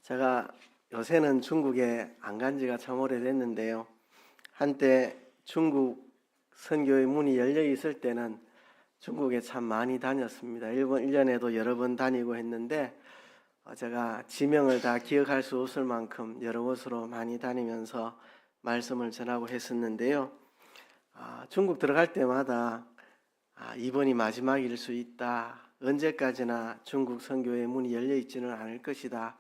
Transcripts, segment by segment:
제가 요새는 중국에 안 간 지가 참 오래됐는데요. 한때 중국 선교의 문이 열려 있을 때는 중국에 참 많이 다녔습니다. 일본 1년에도 여러 번 다니고 했는데 제가 지명을 다 기억할 수 없을 만큼 여러 곳으로 많이 다니면서 말씀을 전하고 했었는데요. 중국 들어갈 때마다 이번이 마지막일 수 있다. 언제까지나 중국 선교의 문이 열려 있지는 않을 것이다.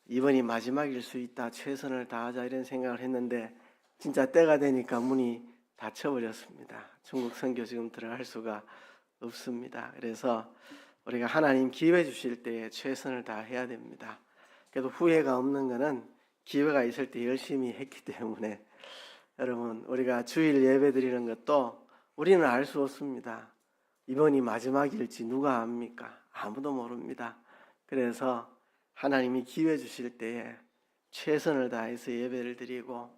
이번이 마지막일 수 있다. 최선을 다하자 이런 생각을 했는데 진짜 때가 되니까 문이 닫혀버렸습니다. 중국 선교 지금 들어갈 수가 없습니다. 그래서 우리가 하나님 기회 주실 때에 최선을 다해야 됩니다. 그래도 후회가 없는 것은 기회가 있을 때 열심히 했기 때문에 여러분 우리가 주일 예배 드리는 것도 우리는 알 수 없습니다. 이번이 마지막일지 누가 압니까? 아무도 모릅니다. 그래서 하나님이 기회 주실 때에 최선을 다해서 예배를 드리고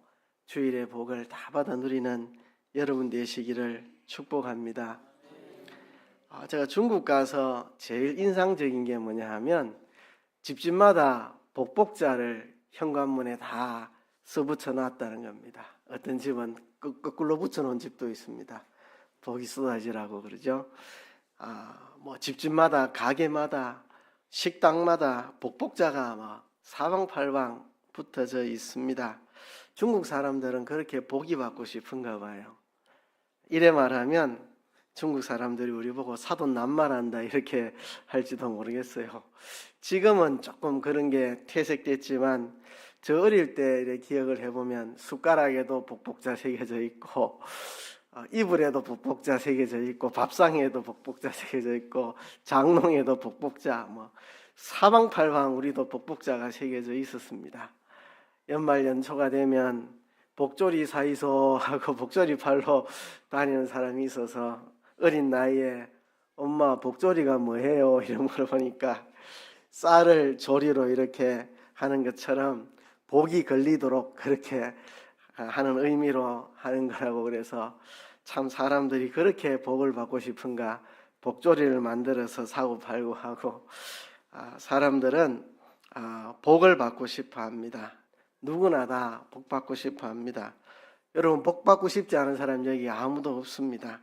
주일의 복을 다 받아 누리는 여러분 되시기를 축복합니다. 제가 중국 가서 제일 인상적인 게 뭐냐 하면 집집마다 복복자를 현관문에 다 써붙여 놨다는 겁니다. 어떤 집은 거꾸로 붙여놓은 집도 있습니다. 복이 쏟아지라고 그러죠. 집집마다 가게마다 식당마다 복복자가 사방팔방 붙어져 있습니다. 중국 사람들은 그렇게 복이 받고 싶은가 봐요. 이래 말하면 중국 사람들이 우리 보고 사돈 낱말한다 이렇게 할지도 모르겠어요. 지금은 조금 그런 게 퇴색됐지만 저 어릴 때 기억을 해보면 숟가락에도 복복자 새겨져 있고 이불에도 복복자 새겨져 있고 밥상에도 복복자 새겨져 있고 장롱에도 복복자 사방팔방 우리도 복복자가 새겨져 있었습니다. 연말 연초가 되면 복조리 사이소 하고 복조리 팔러 다니는 사람이 있어서 어린 나이에 엄마 복조리가 뭐예요? 이런 물어보니까 쌀을 조리로 이렇게 하는 것처럼 복이 걸리도록 그렇게 하는 의미로 하는 거라고 그래서 참 사람들이 그렇게 복을 받고 싶은가 복조리를 만들어서 사고 팔고 하고 사람들은 복을 받고 싶어 합니다. 누구나 다 복 받고 싶어 합니다. 여러분 복 받고 싶지 않은 사람 여기 아무도 없습니다.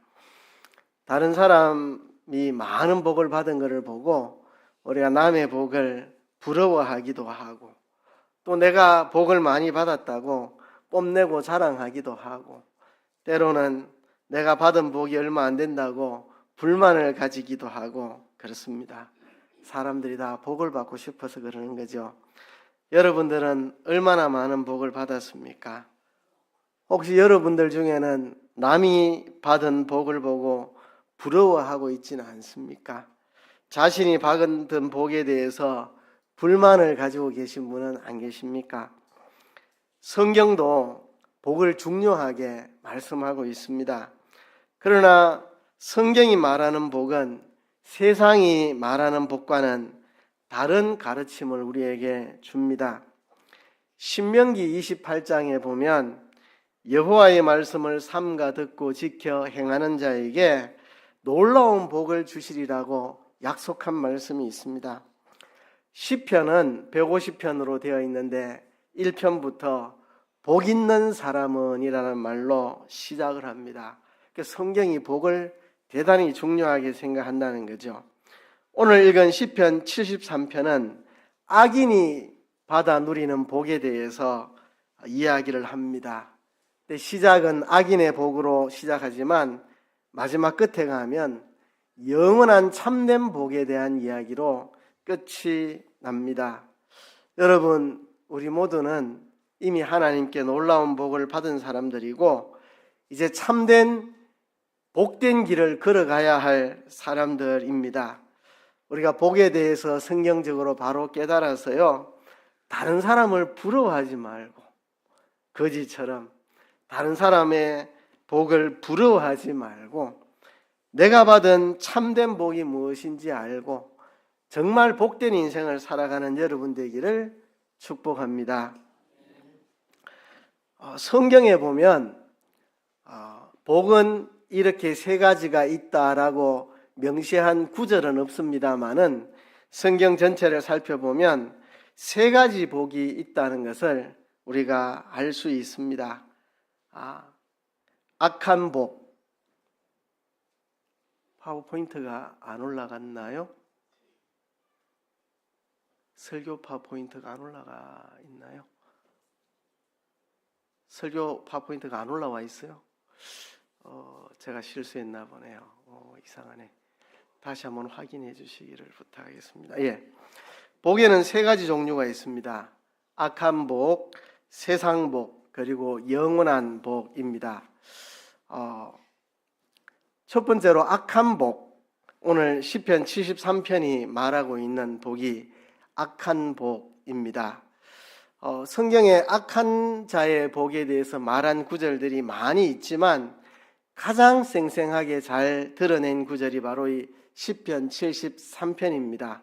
다른 사람이 많은 복을 받은 것을 보고 우리가 남의 복을 부러워하기도 하고 또 내가 복을 많이 받았다고 뽐내고 자랑하기도 하고 때로는 내가 받은 복이 얼마 안 된다고 불만을 가지기도 하고 그렇습니다. 사람들이 다 복을 받고 싶어서 그러는 거죠. 여러분들은 얼마나 많은 복을 받았습니까? 혹시 여러분들 중에는 남이 받은 복을 보고 부러워하고 있지는 않습니까? 자신이 받은 복에 대해서 불만을 가지고 계신 분은 안 계십니까? 성경도 복을 중요하게 말씀하고 있습니다. 그러나 성경이 말하는 복은 세상이 말하는 복과는 다른 가르침을 우리에게 줍니다. 신명기 28장에 보면 여호와의 말씀을 삼가 듣고 지켜 행하는 자에게 놀라운 복을 주시리라고 약속한 말씀이 있습니다. 시편은 150편으로 되어 있는데 1편부터 복 있는 사람은 이라는 말로 시작을 합니다. 성경이 복을 대단히 중요하게 생각한다는 거죠. 오늘 읽은 시편 73편은 악인이 받아 누리는 복에 대해서 이야기를 합니다. 시작은 악인의 복으로 시작하지만 마지막 끝에 가면 영원한 참된 복에 대한 이야기로 끝이 납니다. 여러분, 우리 모두는 이미 하나님께 놀라운 복을 받은 사람들이고 이제 참된 복된 길을 걸어가야 할 사람들입니다. 우리가 복에 대해서 성경적으로 바로 깨달아서요, 다른 사람을 부러워하지 말고 거지처럼 다른 사람의 복을 부러워하지 말고 내가 받은 참된 복이 무엇인지 알고 정말 복된 인생을 살아가는 여러분 되기를 축복합니다. 성경에 보면 복은 이렇게 세 가지가 있다라고 명시한 구절은 없습니다만은 성경 전체를 살펴보면 세 가지 복이 있다는 것을 우리가 알 수 있습니다. 악한 복. 파워포인트가 안 올라갔나요? 설교 파워포인트가 안 올라가 있나요? 설교 파워포인트가 안 올라와 있어요? 제가 실수했나 보네요. 이상하네. 다시 한번 확인해 주시기를 부탁하겠습니다. 예. 복에는 세 가지 종류가 있습니다. 악한 복, 세상 복, 그리고 영원한 복입니다. 첫 번째로 악한 복. 오늘 시편 73편이 말하고 있는 복이 악한 복입니다. 성경에 악한 자의 복에 대해서 말한 구절들이 많이 있지만 가장 생생하게 잘 드러낸 구절이 바로 이 시편 73편입니다.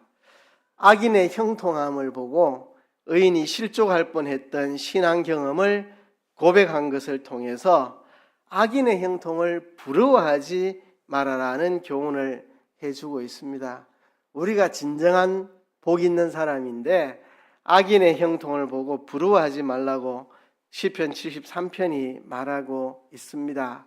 악인의 형통함을 보고 의인이 실족할 뻔했던 신앙 경험을 고백한 것을 통해서 악인의 형통을 부러워하지 말아라는 교훈을 해주고 있습니다. 우리가 진정한 복 있는 사람인데 악인의 형통을 보고 부러워하지 말라고 시편 73편이 말하고 있습니다.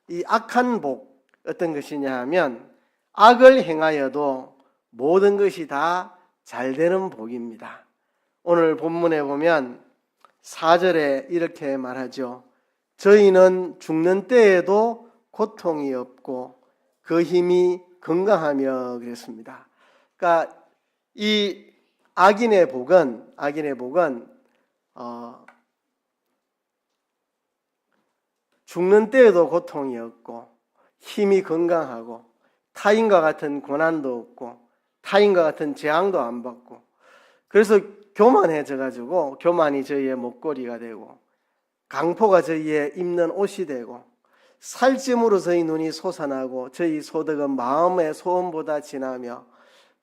이 악한 복 어떤 것이냐 하면 악을 행하여도 모든 것이 다 잘 되는 복입니다. 오늘 본문에 보면 4절에 이렇게 말하죠. 저희는 죽는 때에도 고통이 없고 그 힘이 건강하며 그랬습니다. 그러니까 이 악인의 복은 죽는 때에도 고통이 없고 힘이 건강하고 타인과 같은 고난도 없고 타인과 같은 재앙도 안 받고 그래서 교만해져 가지고 교만이 저희의 목걸이가 되고 강포가 저희의 입는 옷이 되고 살찜으로 저희 눈이 솟아나고 저희 소득은 마음의 소원보다 진하며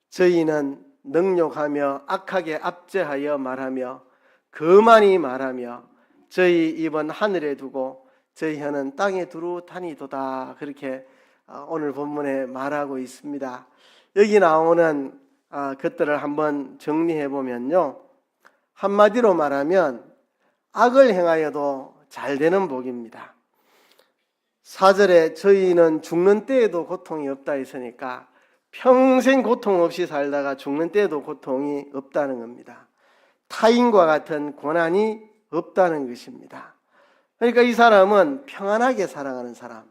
저희는 능욕하며 악하게 압제하여 말하며 거만히 말하며 저희 입은 하늘에 두고 저희 혀는 땅에 두루 다니도다. 그렇게 오늘 본문에 말하고 있습니다. 여기 나오는 것들을 한번 정리해 보면요, 한마디로 말하면 악을 행하여도 잘 되는 복입니다. 4절에 저희는 죽는 때에도 고통이 없다 했으니까 평생 고통 없이 살다가 죽는 때에도 고통이 없다는 겁니다. 타인과 같은 고난이 없다는 것입니다. 그러니까 이 사람은 평안하게 살아가는 사람,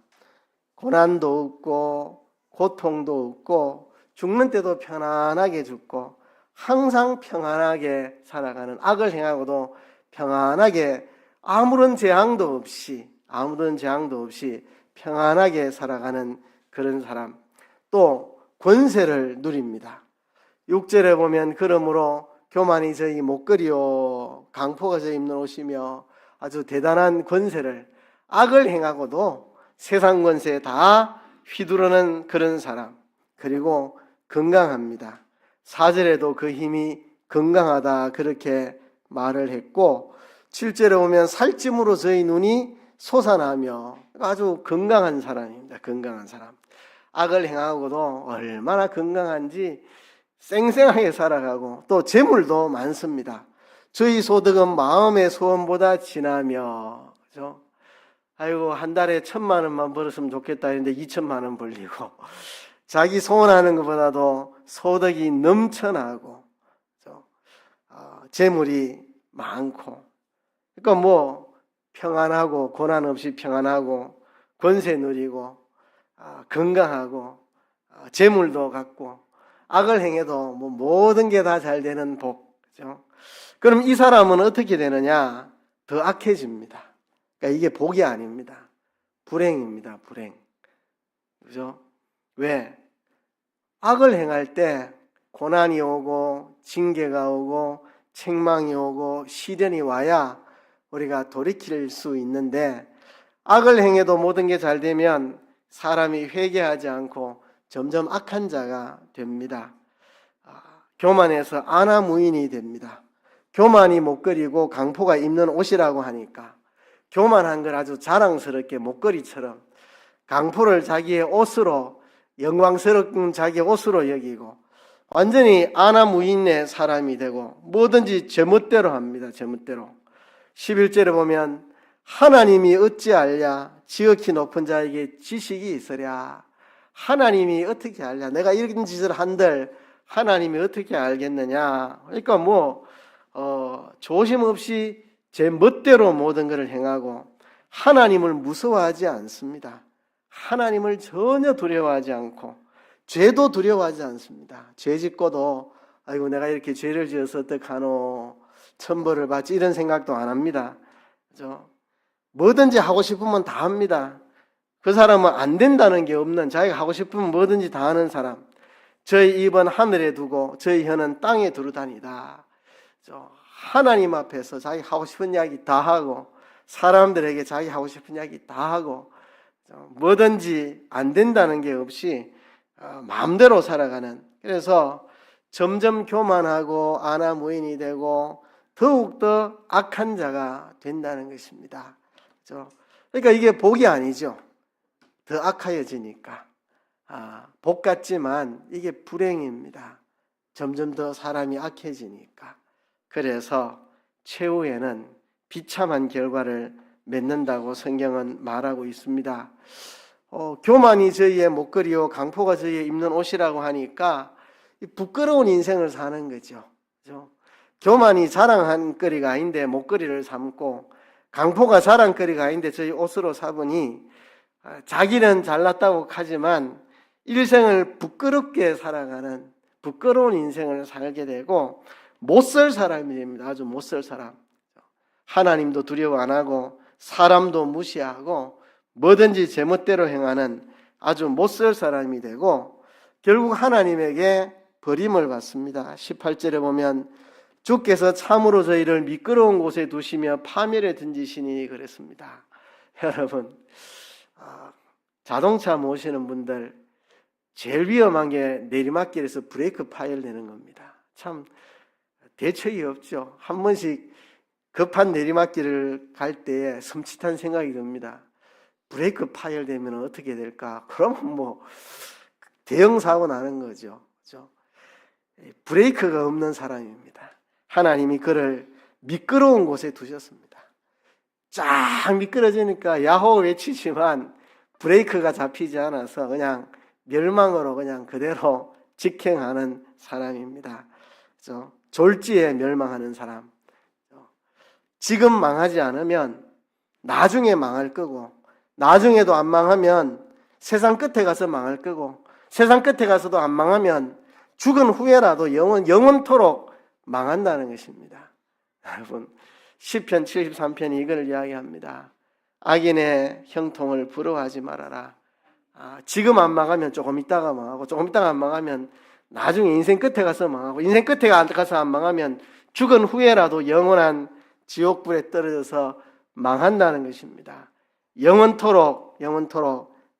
고난도 없고 고통도 없고 죽는 때도 편안하게 죽고 항상 평안하게 살아가는, 악을 행하고도 평안하게 아무런 재앙도 없이 평안하게 살아가는 그런 사람, 또 권세를 누립니다. 6절에 보면 그러므로 교만이 저희 목걸이요 강포가 저희 입는 옷이며 아주 대단한 권세를, 악을 행하고도 세상 권세에 다 휘두르는 그런 사람, 그리고 건강합니다. 4절에도 그 힘이 건강하다 그렇게 말을 했고 7절에 보면 살찜으로 저희 눈이 솟아나며 아주 건강한 사람입니다. 건강한 사람. 악을 행하고도 얼마나 건강한지 쌩쌩하게 살아가고 또 재물도 많습니다. 저희 소득은 마음의 소원보다 진하며, 그죠? 아이고 한 달에 1,000만 원만 벌었으면 좋겠다 했는데 2,000만 원 벌리고 자기 소원하는 것보다도 소득이 넘쳐나고, 그죠? 재물이 많고, 그러니까 뭐 평안하고 고난 없이 평안하고 권세 누리고 건강하고 재물도 갖고 악을 행해도 뭐 모든 게 다 잘 되는 복, 그죠? 그럼 이 사람은 어떻게 되느냐? 더 악해집니다. 그러니까 이게 복이 아닙니다. 불행입니다. 불행. 그죠? 왜? 악을 행할 때 고난이 오고 징계가 오고 책망이 오고 시련이 와야 우리가 돌이킬 수 있는데, 악을 행해도 모든 게 잘 되면 사람이 회개하지 않고 점점 악한 자가 됩니다. 교만해서 아나무인이 됩니다. 교만이 목걸이고 강포가 입는 옷이라고 하니까 교만한 걸 아주 자랑스럽게 목걸이처럼, 강포를 자기의 옷으로, 영광스러운 자기의 옷으로 여기고 완전히 아나무인의 사람이 되고 뭐든지 제멋대로 합니다. 제멋대로. 11절에 보면 하나님이 어찌 알랴 지극히 높은 자에게 지식이 있으랴. 하나님이 어떻게 알랴. 내가 이런 짓을 한들 하나님이 어떻게 알겠느냐. 그러니까 조심 없이 제 멋대로 모든 것을 행하고 하나님을 무서워하지 않습니다. 하나님을 전혀 두려워하지 않고 죄도 두려워하지 않습니다. 죄 짓고도 아이고 내가 이렇게 죄를 지어서 어떡하노 천벌을 받지 이런 생각도 안 합니다. 그죠? 뭐든지 하고 싶으면 다 합니다. 그 사람은 안 된다는 게 없는 자기가 하고 싶으면 뭐든지 다 하는 사람. 저희 입은 하늘에 두고 저희 혀는 땅에 두루 다니다. 하나님 앞에서 자기 하고 싶은 이야기 다 하고 사람들에게 자기 하고 싶은 이야기 다 하고 뭐든지 안 된다는 게 없이 마음대로 살아가는. 그래서 점점 교만하고 아나무인이 되고 더욱더 악한 자가 된다는 것입니다. 그러니까 이게 복이 아니죠. 더 악하여지니까. 복 같지만 이게 불행입니다. 점점 더 사람이 악해지니까. 그래서 최후에는 비참한 결과를 맺는다고 성경은 말하고 있습니다. 교만이 저희의 목걸이요 강포가 저희의 입는 옷이라고 하니까 부끄러운 인생을 사는 거죠. 그렇죠? 교만이 자랑거리가 아닌데 목걸이를 삼고 강포가 자랑거리가 아닌데 저희 옷으로 삼으니 자기는 잘났다고 하지만 일생을 부끄럽게 살아가는 부끄러운 인생을 살게 되고 못쓸 사람이 됩니다. 아주 못쓸 사람. 하나님도 두려워 안 하고 사람도 무시하고 뭐든지 제멋대로 행하는 아주 못쓸 사람이 되고 결국 하나님에게 버림을 받습니다. 18절에 보면 주께서 참으로 저희를 미끄러운 곳에 두시며 파멸에 던지시니 그랬습니다. 여러분 자동차 모시는 분들 제일 위험한 게 내리막길에서 브레이크 파열되는 겁니다. 참 대책이 없죠. 한 번씩 급한 내리막길을 갈 때에 섬찟한 생각이 듭니다. 브레이크 파열되면 어떻게 될까? 그러면 대형 사고 나는 거죠. 그렇죠? 브레이크가 없는 사람입니다. 하나님이 그를 미끄러운 곳에 두셨습니다. 쫙 미끄러지니까 야호 외치지만 브레이크가 잡히지 않아서 그냥 멸망으로 그냥 그대로 직행하는 사람입니다. 그렇죠? 졸지에 멸망하는 사람. 지금 망하지 않으면 나중에 망할 거고 나중에도 안 망하면 세상 끝에 가서 망할 거고 세상 끝에 가서도 안 망하면 죽은 후에라도 영원토록 망한다는 것입니다. 여러분 시편 73편이 이걸 이야기합니다. 악인의 형통을 부러워하지 말아라. 지금 안 망하면 조금 있다가 망하고 조금 있다가 안 망하면 나중에 인생 끝에 가서 망하고 인생 끝에 가서 안 망하면 죽은 후에라도 영원한 지옥불에 떨어져서 망한다는 것입니다. 영원토록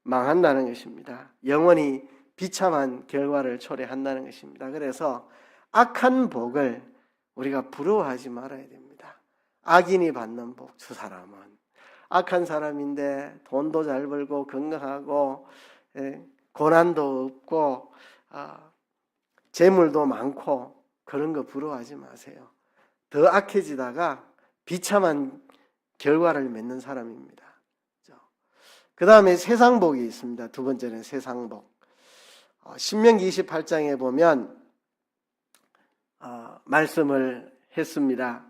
망한다는 것입니다. 영원히 비참한 결과를 초래한다는 것입니다. 그래서 악한 복을 우리가 부러워하지 말아야 됩니다. 악인이 받는 복, 저 사람은 악한 사람인데 돈도 잘 벌고 건강하고 고난도 없고 재물도 많고 그런 거 부러워하지 마세요. 더 악해지다가 비참한 결과를 맺는 사람입니다. 그 다음에 세상복이 있습니다. 두 번째는 세상복. 신명기 28장에 보면 말씀을 했습니다.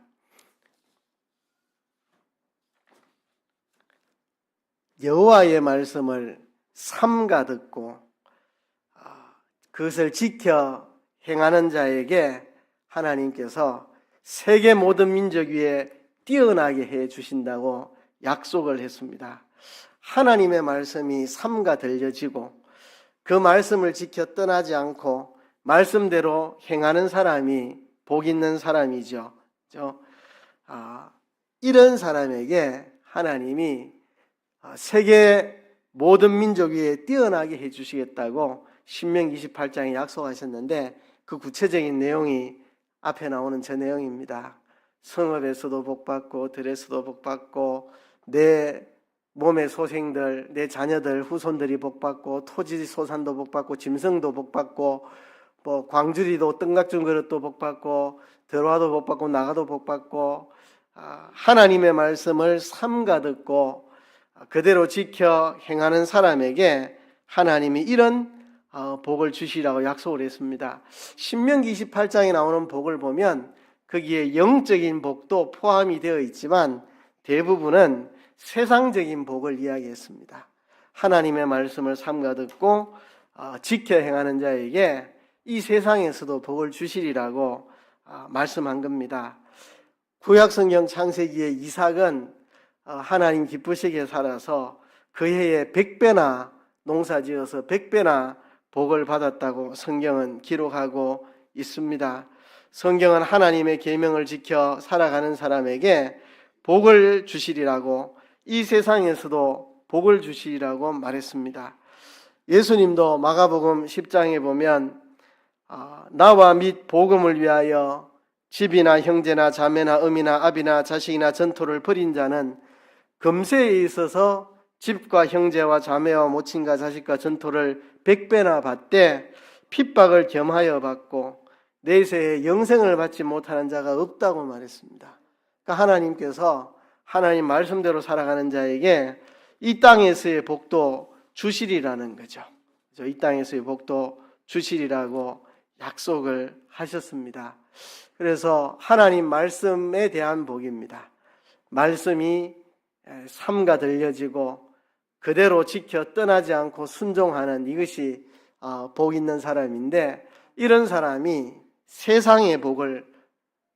여호와의 말씀을 삼가 듣고 그것을 지켜 행하는 자에게 하나님께서 세계 모든 민족 위에 뛰어나게 해 주신다고 약속을 했습니다. 하나님의 말씀이 삼가 들려지고 그 말씀을 지켜 떠나지 않고 말씀대로 행하는 사람이 복 있는 사람이죠. 이런 사람에게 하나님이 세계 모든 민족 위에 뛰어나게 해주시겠다고 신명기 28장에 약속하셨는데 그 구체적인 내용이 앞에 나오는 저 내용입니다. 성읍에서도 복받고 들에서도 복받고 내 몸의 소생들, 내 자녀들, 후손들이 복받고 토지 소산도 복받고 짐승도 복받고 뭐 광주리도 뜬각준 그릇도 복받고 들어와도 복받고 나가도 복받고 하나님의 말씀을 삼가 듣고 그대로 지켜 행하는 사람에게 하나님이 이런 복을 주시라고 약속을 했습니다. 신명기 28장에 나오는 복을 보면 거기에 영적인 복도 포함이 되어 있지만 대부분은 세상적인 복을 이야기했습니다. 하나님의 말씀을 삼가 듣고 지켜 행하는 자에게 이 세상에서도 복을 주시리라고 말씀한 겁니다. 구약성경 창세기에 이삭은 하나님 기쁘시게 살아서 그 해에 100배나 농사지어서 100배나 복을 받았다고 성경은 기록하고 있습니다. 성경은 하나님의 계명을 지켜 살아가는 사람에게 복을 주시리라고, 이 세상에서도 복을 주시리라고 말했습니다. 예수님도 마가복음 10장에 보면 나와 및 복음을 위하여 집이나 형제나 자매나 어미나 아비나 자식이나 전토를 벌인 자는 금세에 있어서 집과 형제와 자매와 모친과 자식과 전토를 100배나 받되 핍박을 겸하여 받고 내세에 영생을 받지 못하는 자가 없다고 말했습니다. 그러니까 하나님께서 하나님 말씀대로 살아가는 자에게 이 땅에서의 복도 주시리라는 거죠. 이 땅에서의 복도 주시리라고 약속을 하셨습니다. 그래서 하나님 말씀에 대한 복입니다. 말씀이 삼가 들려지고 그대로 지켜 떠나지 않고 순종하는 이것이 복 있는 사람인데, 이런 사람이 세상의 복을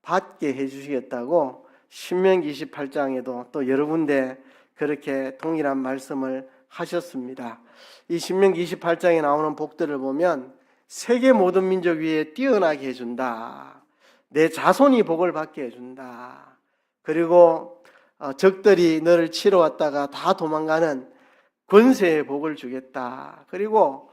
받게 해주시겠다고 신명기 28장에도 또 여러 군데 그렇게 동일한 말씀을 하셨습니다. 이 신명기 28장에 나오는 복들을 보면 세계 모든 민족 위에 뛰어나게 해준다. 내 자손이 복을 받게 해준다. 그리고 적들이 너를 치러 왔다가 다 도망가는 권세의 복을 주겠다. 그리고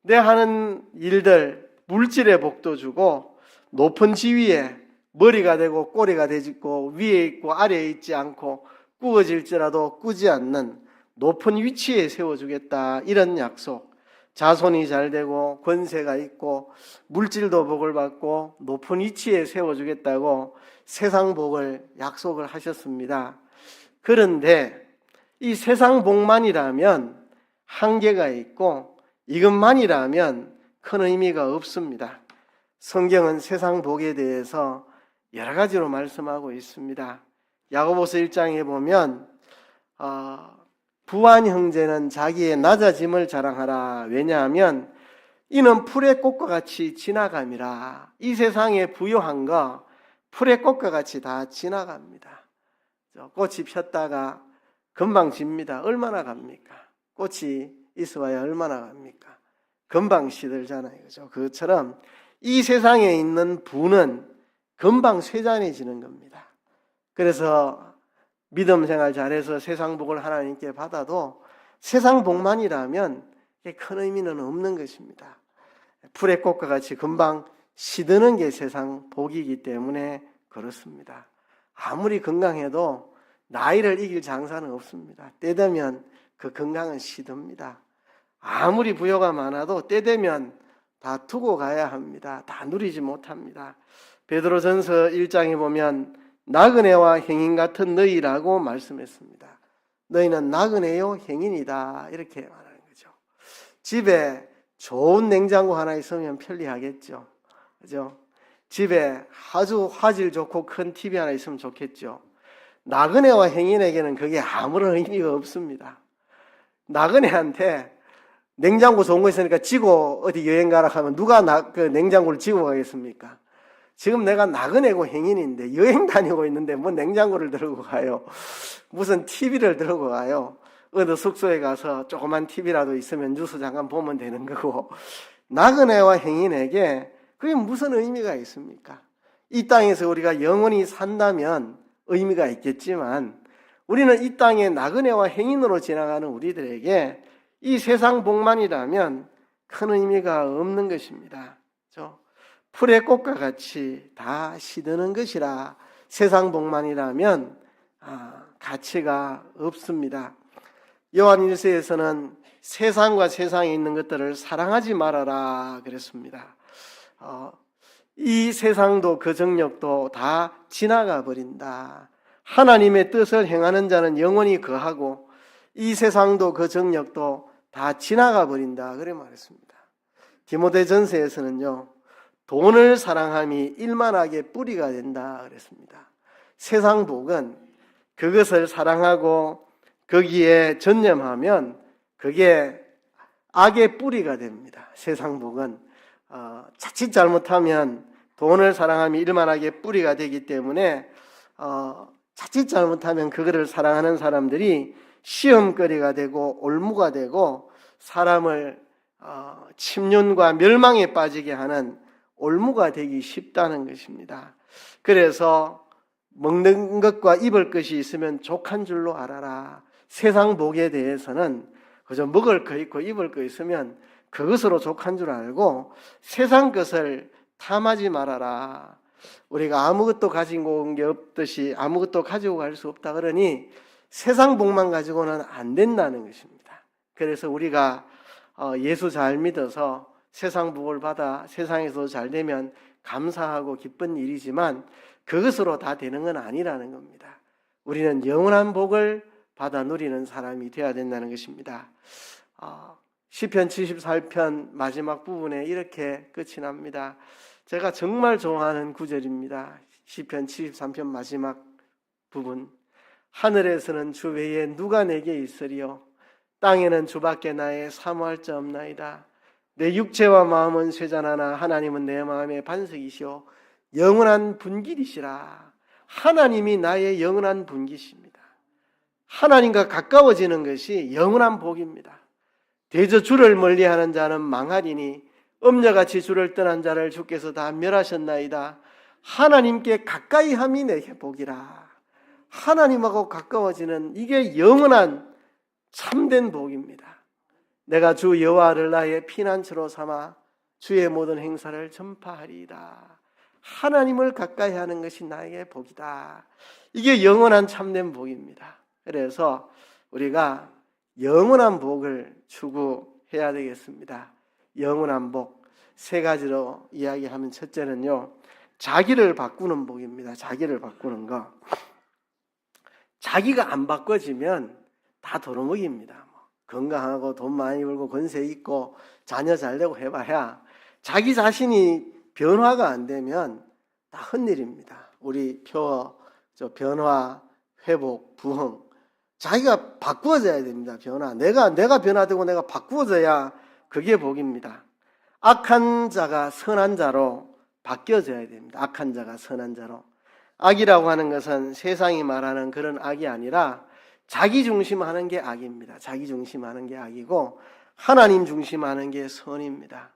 내 하는 일들 물질의 복도 주고 높은 지위에 머리가 되고 꼬리가 되고 위에 있고 아래에 있지 않고 꾸어질지라도 꾸지 않는 높은 위치에 세워주겠다. 이런 약속. 자손이 잘 되고 권세가 있고 물질도 복을 받고 높은 위치에 세워주겠다고 세상 복을 약속을 하셨습니다. 그런데 이 세상 복만이라면 한계가 있고 이것만이라면 큰 의미가 없습니다. 성경은 세상 복에 대해서 여러 가지로 말씀하고 있습니다. 야고보서 1장에 보면 부한 형제는 자기의 낮아짐을 자랑하라. 왜냐하면 이는 풀의 꽃과 같이 지나감이라. 이 세상에 부요한 거 풀의 꽃과 같이 다 지나갑니다. 꽃이 폈다가 금방 집니다. 얼마나 갑니까? 꽃이 있어봐야 얼마나 갑니까? 금방 시들잖아요. 그죠? 그것처럼 이 세상에 있는 부는 금방 쇠잔해지는 겁니다. 그래서 믿음 생활 잘해서 세상 복을 하나님께 받아도 세상 복만이라면 큰 의미는 없는 것입니다. 풀의 꽃과 같이 금방 시드는 게 세상 복이기 때문에 그렇습니다. 아무리 건강해도 나이를 이길 장사는 없습니다. 때 되면 그 건강은 시듭니다. 아무리 부여가 많아도 때 되면 다 두고 가야 합니다. 다 누리지 못합니다. 베드로전서 1장에 보면 나그네와 행인 같은 너희라고 말씀했습니다. 너희는 나그네요 행인이다, 이렇게 말하는 거죠. 집에 좋은 냉장고 하나 있으면 편리하겠죠. 그죠? 집에 아주 화질 좋고 큰 TV 하나 있으면 좋겠죠. 나그네와 행인에게는 그게 아무런 의미가 없습니다. 나그네한테 냉장고 좋은 거 있으니까 지고 어디 여행 가라 하면 누가 그 냉장고를 지고 가겠습니까? 지금 내가 나그네고 행인인데 여행 다니고 있는데 뭐 냉장고를 들고 가요? 무슨 TV를 들고 가요? 어느 숙소에 가서 조그만 TV라도 있으면 뉴스 잠깐 보면 되는 거고, 나그네와 행인에게 그게 무슨 의미가 있습니까? 이 땅에서 우리가 영원히 산다면 의미가 있겠지만 우리는 이 땅에 나그네와 행인으로 지나가는 우리들에게 이 세상 복만이라면 큰 의미가 없는 것입니다. 그렇죠? 풀의 꽃과 같이 다 시드는 것이라 세상 복만이라면 가치가 없습니다. 요한 1서에서는 세상과 세상에 있는 것들을 사랑하지 말아라 그랬습니다. 이 세상도 그 정력도 다 지나가 버린다. 하나님의 뜻을 행하는 자는 영원히 거하고 이 세상도 그 정력도 다 지나가 버린다. 그래 말했습니다. 디모데전서에서는요, 돈을 사랑함이 일만하게 뿌리가 된다 그랬습니다. 세상 복은 그것을 사랑하고 거기에 전념하면 그게 악의 뿌리가 됩니다. 세상 복은 자칫 잘못하면 돈을 사랑함이 일만하게 뿌리가 되기 때문에 자칫 잘못하면 그거를 사랑하는 사람들이 시험거리가 되고 올무가 되고 사람을 침륜과 멸망에 빠지게 하는 올무가 되기 쉽다는 것입니다. 그래서 먹는 것과 입을 것이 있으면 족한 줄로 알아라. 세상 복에 대해서는 그저 먹을 거 있고 입을 거 있으면 그것으로 족한 줄 알고 세상 것을 탐하지 말아라. 우리가 아무것도 가지고 온 게 없듯이 아무것도 가지고 갈 수 없다 그러니 세상 복만 가지고는 안 된다는 것입니다. 그래서 우리가 예수 잘 믿어서 세상 복을 받아 세상에서 잘 되면 감사하고 기쁜 일이지만 그것으로 다 되는 건 아니라는 겁니다. 우리는 영원한 복을 받아 누리는 사람이 되어야 된다는 것입니다. 시편 74편 마지막 부분에 이렇게 끝이 납니다. 제가 정말 좋아하는 구절입니다. 시편 73편 마지막 부분. 하늘에서는 주 외에 누가 내게 있으리요? 땅에는 주밖에 나의 사모할 자 없나이다. 내 육체와 마음은 쇠잔하나 하나님은 내 마음의 반석이시오 영원한 분길이시라. 하나님이 나의 영원한 분기십니다. 하나님과 가까워지는 것이 영원한 복입니다. 대저 주를 멀리하는 자는 망하리니 음녀같이 주를 떠난 자를 주께서 다 멸하셨나이다. 하나님께 가까이 함이 내게 복이라. 하나님하고 가까워지는 이게 영원한 참된 복입니다. 내가 주 여호와를 나의 피난처로 삼아 주의 모든 행사를 전파하리이다. 하나님을 가까이 하는 것이 나에게 복이다. 이게 영원한 참된 복입니다. 그래서 우리가 영원한 복을 추구해야 되겠습니다. 영원한 복 세 가지로 이야기하면 첫째는요, 자기를 바꾸는 복입니다. 자기를 바꾸는 거. 자기가 안 바꿔지면 다 도루묵입니다. 건강하고 돈 많이 벌고 권세 있고 자녀 잘 되고 해봐야 자기 자신이 변화가 안 되면 다 헛일입니다. 우리 변화, 회복, 부흥. 자기가 바꾸어져야 됩니다. 변화. 내가 변화되고 내가 바꾸어져야 그게 복입니다. 악한 자가 선한 자로 바뀌어져야 됩니다. 악한 자가 선한 자로. 악이라고 하는 것은 세상이 말하는 그런 악이 아니라 자기 중심하는 게 악입니다. 자기 중심하는 게 악이고 하나님 중심하는 게 선입니다.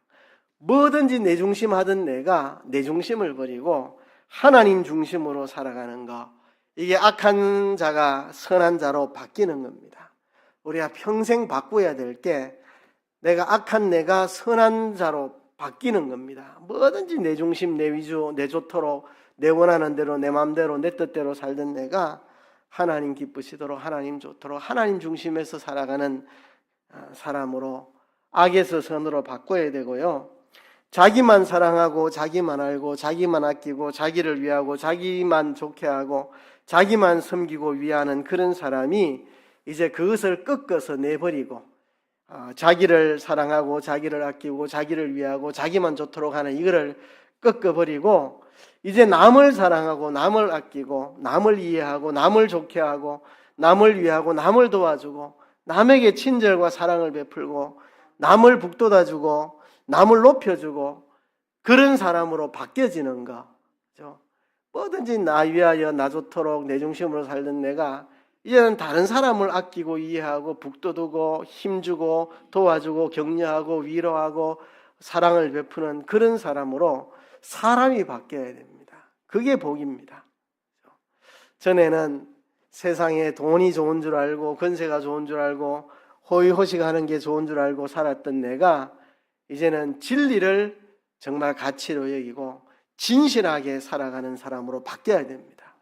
뭐든지 내 중심하던 내가 내 중심을 버리고 하나님 중심으로 살아가는 것, 이게 악한 자가 선한 자로 바뀌는 겁니다. 우리가 평생 바꿔야 될 게 내가 악한 내가 선한 자로 바뀌는 겁니다. 뭐든지 내 중심, 내 위주, 내 좋도록 내 원하는 대로 내 마음대로 내 뜻대로 살던 내가 하나님 기쁘시도록 하나님 좋도록 하나님 중심에서 살아가는 사람으로 악에서 선으로 바꿔야 되고요. 자기만 사랑하고 자기만 알고 자기만 아끼고 자기를 위하고 자기만 좋게 하고 자기만 섬기고 위하는 그런 사람이 이제 그것을 꺾어서 내버리고 자기를 사랑하고 자기를 아끼고 자기를 위하고 자기만 좋도록 하는 이거를 꺾어버리고 이제 남을 사랑하고 남을 아끼고 남을 이해하고 남을 좋게 하고 남을 위하고 남을 도와주고 남에게 친절과 사랑을 베풀고 남을 북돋아주고 남을 높여주고 그런 사람으로 바뀌어지는 거죠. 뭐든지 나 위하여 나 좋도록 내 중심으로 살던 내가 이제는 다른 사람을 아끼고 이해하고 북돋우고 힘주고 도와주고 격려하고 위로하고 사랑을 베푸는 그런 사람으로 사람이 바뀌어야 됩니다. 그게 복입니다. 전에는 세상에 돈이 좋은 줄 알고 권세가 좋은 줄 알고 호의호식하는 게 좋은 줄 알고 살았던 내가 이제는 진리를 정말 가치로 여기고 진실하게 살아가는 사람으로 바뀌어야 됩니다.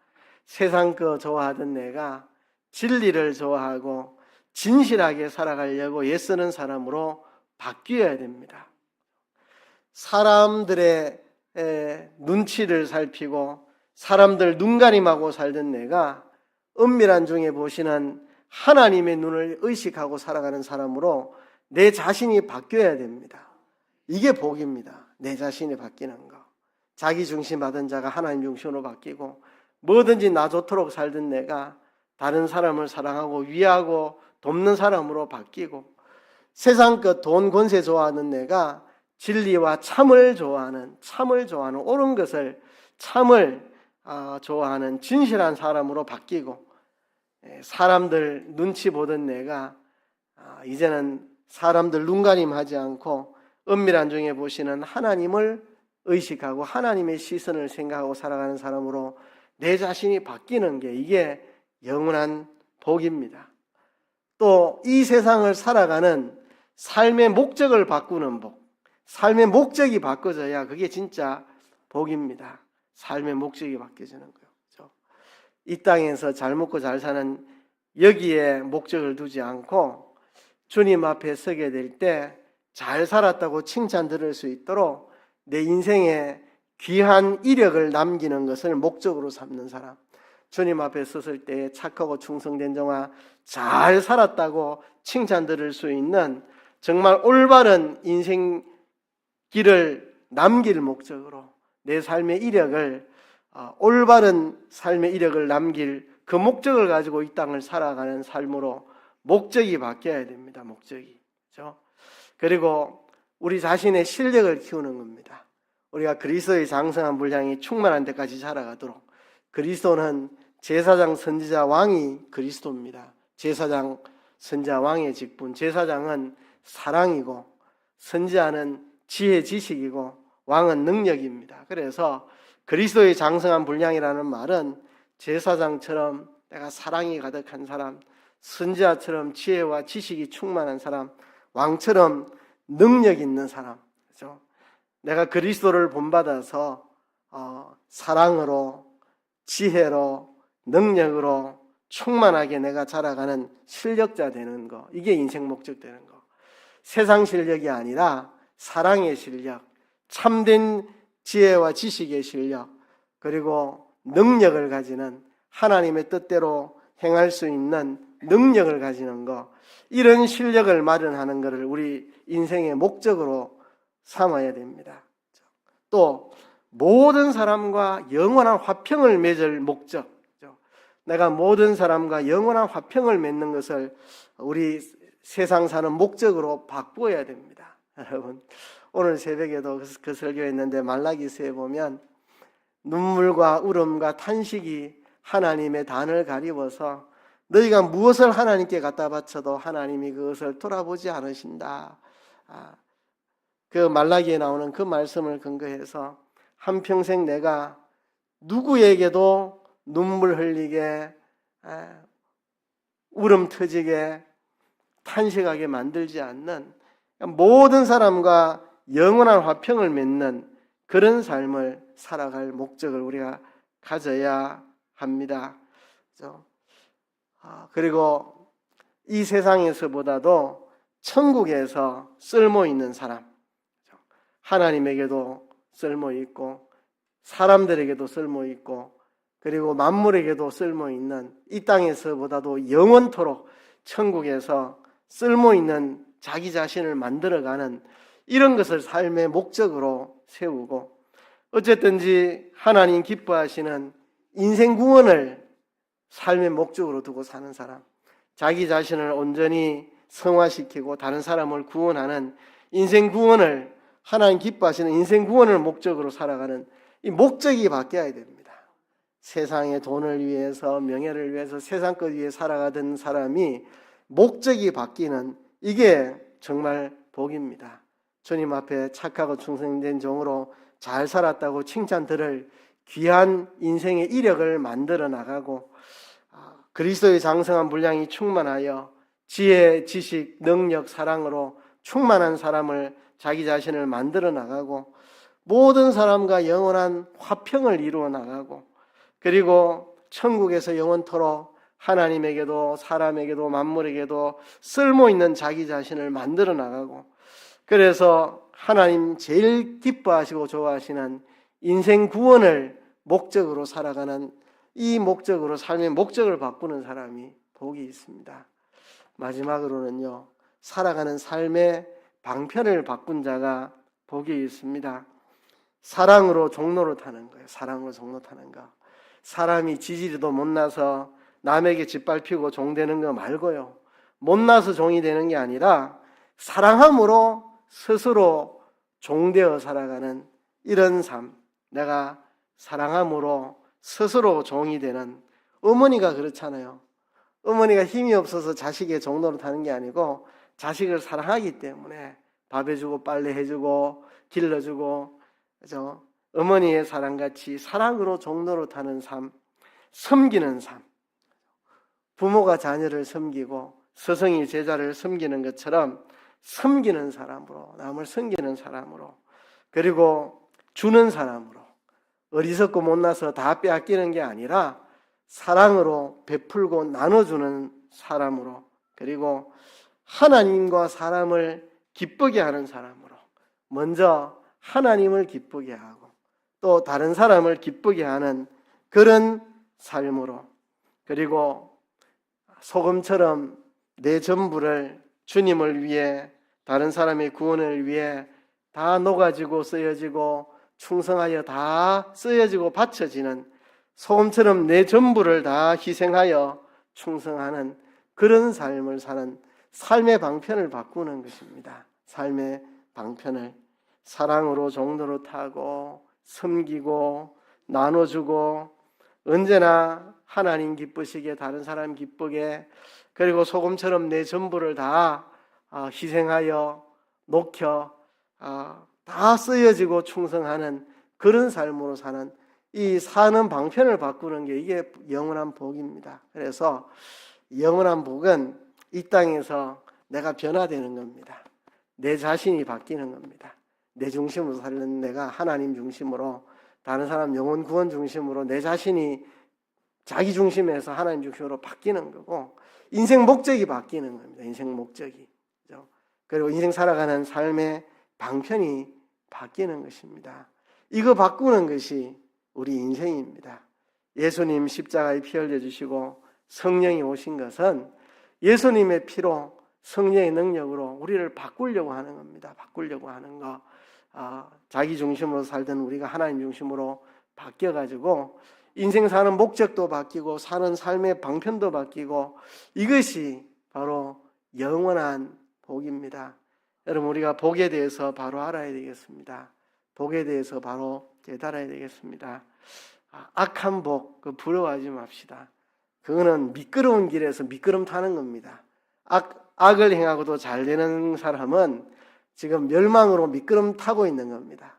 세상 거 좋아하던 내가 진리를 좋아하고 진실하게 살아가려고 애쓰는 사람으로 바뀌어야 됩니다. 사람들의 눈치를 살피고 사람들 눈가림하고 살던 내가 은밀한 중에 보시는 하나님의 눈을 의식하고 살아가는 사람으로 내 자신이 바뀌어야 됩니다. 이게 복입니다. 내 자신이 바뀌는 거. 자기 중심하던 자가 하나님 중심으로 바뀌고 뭐든지 나 좋도록 살던 내가 다른 사람을 사랑하고 위하고 돕는 사람으로 바뀌고 세상 것 돈 권세 좋아하는 내가 진리와 참을 좋아하는 옳은 것을 참을 좋아하는 진실한 사람으로 바뀌고 사람들 눈치 보던 내가 이제는 사람들 눈가림하지 않고 은밀한 중에 보시는 하나님을 의식하고 하나님의 시선을 생각하고 살아가는 사람으로 내 자신이 바뀌는 게 이게 영원한 복입니다. 또 이 세상을 살아가는 삶의 목적을 바꾸는 복, 삶의 목적이 바꿔져야 그게 진짜 복입니다. 삶의 목적이 바뀌어지는 거예요. 그렇죠? 이 땅에서 잘 먹고 잘 사는 여기에 목적을 두지 않고 주님 앞에 서게 될 때 잘 살았다고 칭찬 들을 수 있도록 내 인생에 귀한 이력을 남기는 것을 목적으로 삼는 사람, 주님 앞에 섰을 때 착하고 충성된 종아 잘 살았다고 칭찬 들을 수 있는 정말 올바른 인생 길을 남길 목적으로 내 삶의 이력을 올바른 삶의 이력을 남길 그 목적을 가지고 이 땅을 살아가는 삶으로 목적이 바뀌어야 됩니다. 목적이. 그렇죠? 그리고 우리 자신의 실력을 키우는 겁니다. 우리가 그리스도의 장성한 분량이 충만한 데까지 자라가도록 그리스도는 제사장, 선지자, 왕이 그리스도입니다. 제사장, 선지자, 왕의 직분. 제사장은 사랑이고 선지자는 지혜, 지식이고 왕은 능력입니다. 그래서 그리스도의 장성한 분량이라는 말은 제사장처럼 내가 사랑이 가득한 사람, 선지자처럼 지혜와 지식이 충만한 사람, 왕처럼 능력 있는 사람. 그렇죠? 내가 그리스도를 본받아서 사랑으로, 지혜로, 능력으로 충만하게 내가 자라가는 실력자 되는 거, 이게 인생 목적 되는 거. 세상 실력이 아니라 사랑의 실력, 참된 지혜와 지식의 실력, 그리고 능력을 가지는 하나님의 뜻대로 행할 수 있는 능력을 가지는 거, 이런 실력을 마련하는 것을 우리 인생의 목적으로 삼아야 됩니다. 또 모든 사람과 영원한 화평을 맺을 목적, 내가 모든 사람과 영원한 화평을 맺는 것을 우리 세상 사는 목적으로 바꾸어야 됩니다. 여러분, 오늘 새벽에도 그 설교했는데 말라기서에 보면 눈물과 울음과 탄식이 하나님의 단을 가리워서 너희가 무엇을 하나님께 갖다 바쳐도 하나님이 그것을 돌아보지 않으신다. 그 말라기에 나오는 그 말씀을 근거해서 한평생 내가 누구에게도 눈물 흘리게, 울음 터지게, 탄식하게 만들지 않는 모든 사람과 영원한 화평을 맺는 그런 삶을 살아갈 목적을 우리가 가져야 합니다. 그렇죠? 그리고 이 세상에서보다도 천국에서 쓸모 있는 사람, 하나님에게도 쓸모 있고 사람들에게도 쓸모 있고 그리고 만물에게도 쓸모 있는 이 땅에서보다도 영원토록 천국에서 쓸모 있는 자기 자신을 만들어가는 이런 것을 삶의 목적으로 세우고 어쨌든지 하나님 기뻐하시는 인생 구원을 삶의 목적으로 두고 사는 사람, 자기 자신을 온전히 성화시키고 다른 사람을 구원하는 인생 구원을, 하나님 기뻐하시는 인생 구원을 목적으로 살아가는 이 목적이 바뀌어야 됩니다. 세상의 돈을 위해서, 명예를 위해서, 세상 것 위해 살아가던 사람이 목적이 바뀌는, 이게 정말 복입니다. 주님 앞에 착하고 충성된 종으로 잘 살았다고 칭찬 들을 귀한 인생의 이력을 만들어 나가고 그리스도의 장성한 분량이 충만하여 지혜, 지식, 능력, 사랑으로 충만한 사람을, 자기 자신을 만들어 나가고 모든 사람과 영원한 화평을 이루어 나가고 그리고 천국에서 영원토록 하나님에게도 사람에게도 만물에게도 쓸모있는 자기 자신을 만들어 나가고 그래서 하나님 제일 기뻐하시고 좋아하시는 인생 구원을 목적으로 살아가는 이 목적으로 삶의 목적을 바꾸는 사람이 복이 있습니다. 마지막으로는요, 살아가는 삶의 방편을 바꾼 자가 복이 있습니다. 사랑으로 종로를 타는 거예요. 사랑으로 종로 타는 거. 사람이 지지리도 못나서 남에게 짓밟히고 종되는 거 말고요. 못나서 종이 되는 게 아니라 사랑함으로 스스로 종되어 살아가는 이런 삶. 내가 사랑함으로 스스로 종이 되는, 어머니가 그렇잖아요. 어머니가 힘이 없어서 자식의 종로를 타는 게 아니고 자식을 사랑하기 때문에 밥 해주고 빨래 해주고 길러주고, 그죠? 어머니의 사랑같이 사랑으로 종로를 타는 삶, 섬기는 삶. 부모가 자녀를 섬기고 스승이 제자를 섬기는 것처럼 섬기는 사람으로, 남을 섬기는 사람으로, 그리고 주는 사람으로, 어리석고 못나서 다 빼앗기는 게 아니라 사랑으로 베풀고 나눠주는 사람으로, 그리고 하나님과 사람을 기쁘게 하는 사람으로, 먼저 하나님을 기쁘게 하고 또 다른 사람을 기쁘게 하는 그런 삶으로, 그리고 소금처럼 내 전부를 주님을 위해, 다른 사람의 구원을 위해 다 녹아지고 쓰여지고 충성하여 다 쓰여지고 바쳐지는, 소금처럼 내 전부를 다 희생하여 충성하는 그런 삶을 사는 삶의 방편을 바꾸는 것입니다. 삶의 방편을 사랑으로 종로로 타고 섬기고 나눠주고 언제나 하나님 기쁘시게, 다른 사람 기쁘게, 그리고 소금처럼 내 전부를 다 희생하여 녹여 다 쓰여지고 충성하는 그런 삶으로 사는, 이 사는 방편을 바꾸는 게 이게 영원한 복입니다. 그래서 영원한 복은 이 땅에서 내가 변화되는 겁니다. 내 자신이 바뀌는 겁니다. 내 중심으로 살는 내가 하나님 중심으로, 다른 사람 영혼 구원 중심으로, 내 자신이 자기 중심에서 하나님 중심으로 바뀌는 거고, 인생 목적이 바뀌는 겁니다. 인생 목적이. 그죠? 그리고 인생 살아가는 삶의 방편이 바뀌는 것입니다. 이거 바꾸는 것이 우리 인생입니다. 예수님 십자가에 피 흘려주시고 성령이 오신 것은 예수님의 피로, 성령의 능력으로 우리를 바꾸려고 하는 겁니다. 바꾸려고 하는 거. 자기 중심으로 살던 우리가 하나님 중심으로 바뀌어가지고 인생 사는 목적도 바뀌고 사는 삶의 방편도 바뀌고, 이것이 바로 영원한 복입니다. 여러분, 우리가 복에 대해서 바로 알아야 되겠습니다. 복에 대해서 바로 깨달아야 되겠습니다. 악한 복, 부러워하지 맙시다. 그거는 미끄러운 길에서 미끄럼 타는 겁니다. 악을 행하고도 잘 되는 사람은 지금 멸망으로 미끄럼 타고 있는 겁니다.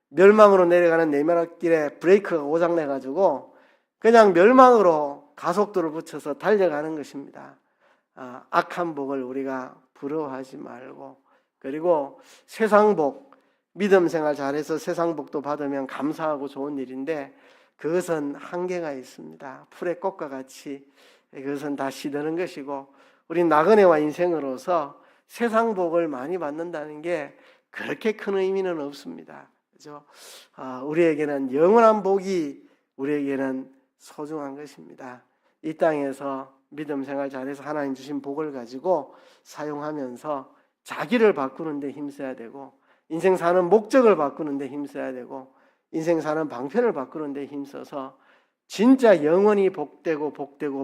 멸망으로 내려가는 내리막길에 브레이크가 고장내가지고 그냥 멸망으로 가속도를 붙여서 달려가는 것입니다. 악한 복을 우리가 부러워하지 말고, 그리고 세상 복, 믿음 생활 잘해서 세상 복도 받으면 감사하고 좋은 일인데 그것은 한계가 있습니다. 풀의 꽃과 같이 그것은 다 시드는 것이고, 우리 나그네와 인생으로서 세상 복을 많이 받는다는 게 그렇게 큰 의미는 없습니다. 그죠? 우리에게는 영원한 복이 우리에게는 소중한 것입니다. 이 땅에서 믿음 생활 잘해서 하나님 주신 복을 가지고 사용하면서 자기를 바꾸는 데 힘써야 되고, 인생 사는 목적을 바꾸는 데 힘써야 되고, 인생 사는 방편을 바꾸는 데 힘써서 진짜 영원히 복되고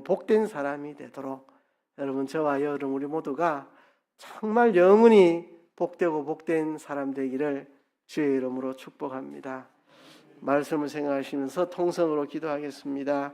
복된 사람이 되도록, 여러분, 저와 여러분 우리 모두가 정말 영원히 복되고 복된 사람 되기를 주의 이름으로 축복합니다. 말씀을 생각하시면서 통성으로 기도하겠습니다.